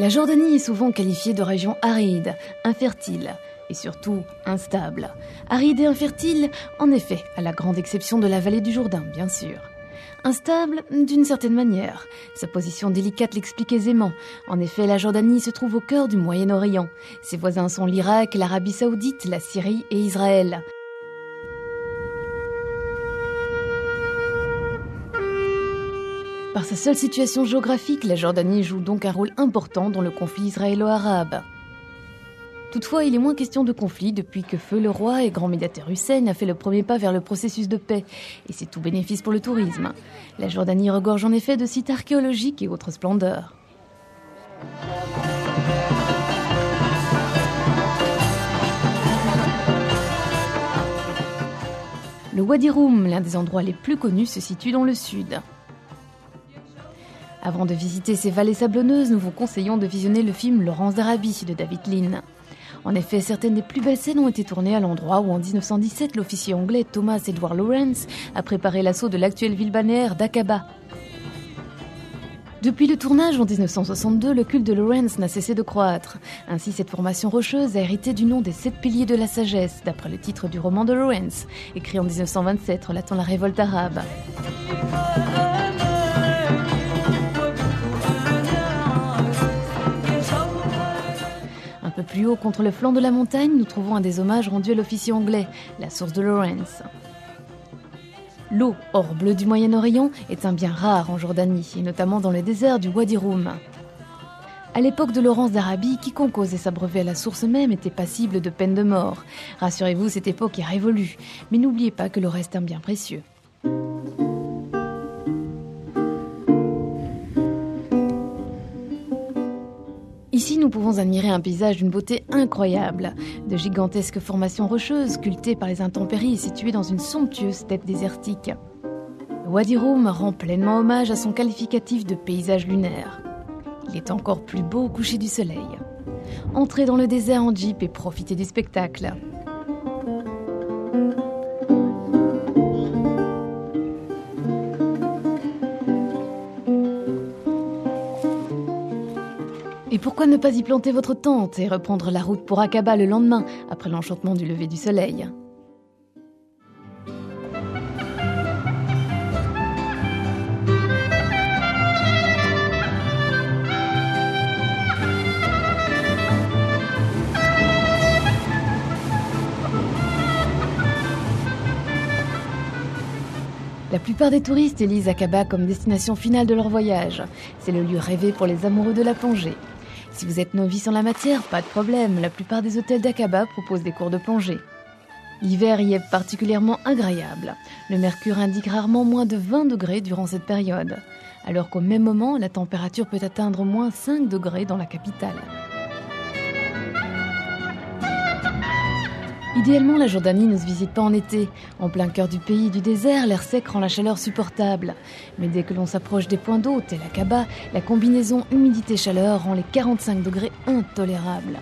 La Jordanie est souvent qualifiée de région aride, infertile et surtout instable. Aride et infertile, en effet, à la grande exception de la vallée du Jourdain, bien sûr. Instable, d'une certaine manière. Sa position délicate l'explique aisément. En effet, la Jordanie se trouve au cœur du Moyen-Orient. Ses voisins sont l'Irak, l'Arabie Saoudite, la Syrie et Israël. Par sa seule situation géographique, la Jordanie joue donc un rôle important dans le conflit israélo-arabe. Toutefois, il est moins question de conflit depuis que Feu le roi et grand médiateur Hussein a fait le premier pas vers le processus de paix. Et c'est tout bénéfice pour le tourisme. La Jordanie regorge en effet de sites archéologiques et autres splendeurs. Le Wadi Rum, l'un des endroits les plus connus, se situe dans le sud. Avant de visiter ces vallées sablonneuses, nous vous conseillons de visionner le film Laurence d'Arabie de David Lean. En effet, certaines des plus belles scènes ont été tournées à l'endroit où en 1917 l'officier anglais Thomas Edward Lawrence a préparé l'assaut de l'actuelle ville balnéaire d'Aqaba. Depuis le tournage en 1962, le culte de Lawrence n'a cessé de croître. Ainsi, cette formation rocheuse a hérité du nom des 7 piliers de la sagesse, d'après le titre du roman de Lawrence, écrit en 1927 relatant la révolte arabe. Un peu plus haut, contre le flanc de la montagne, nous trouvons un des hommages rendus à l'officier anglais, la source de Lawrence. L'eau, or bleue du Moyen-Orient, est un bien rare en Jordanie, et notamment dans le désert du Wadi Rum. À l'époque de Laurence d'Arabie, quiconque osait s'abreuver à la source même était passible de peine de mort. Rassurez-vous, cette époque est révolue, mais n'oubliez pas que l'eau reste un bien précieux. Ici, nous pouvons admirer un paysage d'une beauté incroyable. De gigantesques formations rocheuses, sculptées par les intempéries et situées dans une somptueuse steppe désertique. Le Wadi Rum rend pleinement hommage à son qualificatif de paysage lunaire. Il est encore plus beau au coucher du soleil. Entrez dans le désert en jeep et profitez du spectacle. Et pourquoi ne pas y planter votre tente et reprendre la route pour Aqaba le lendemain, après l'enchantement du lever du soleil ? La plupart des touristes élisent Aqaba comme destination finale de leur voyage. C'est le lieu rêvé pour les amoureux de la plongée. Si vous êtes novice en la matière, pas de problème, la plupart des hôtels d'Aqaba proposent des cours de plongée. L'hiver y est particulièrement agréable. Le mercure indique rarement moins de 20 degrés durant cette période, alors qu'au même moment, la température peut atteindre moins 5 degrés dans la capitale. Idéalement, la Jordanie ne se visite pas en été. En plein cœur du pays du désert, l'air sec rend la chaleur supportable. Mais dès que l'on s'approche des points d'eau, tel Aqaba, la combinaison humidité-chaleur rend les 45 degrés intolérables.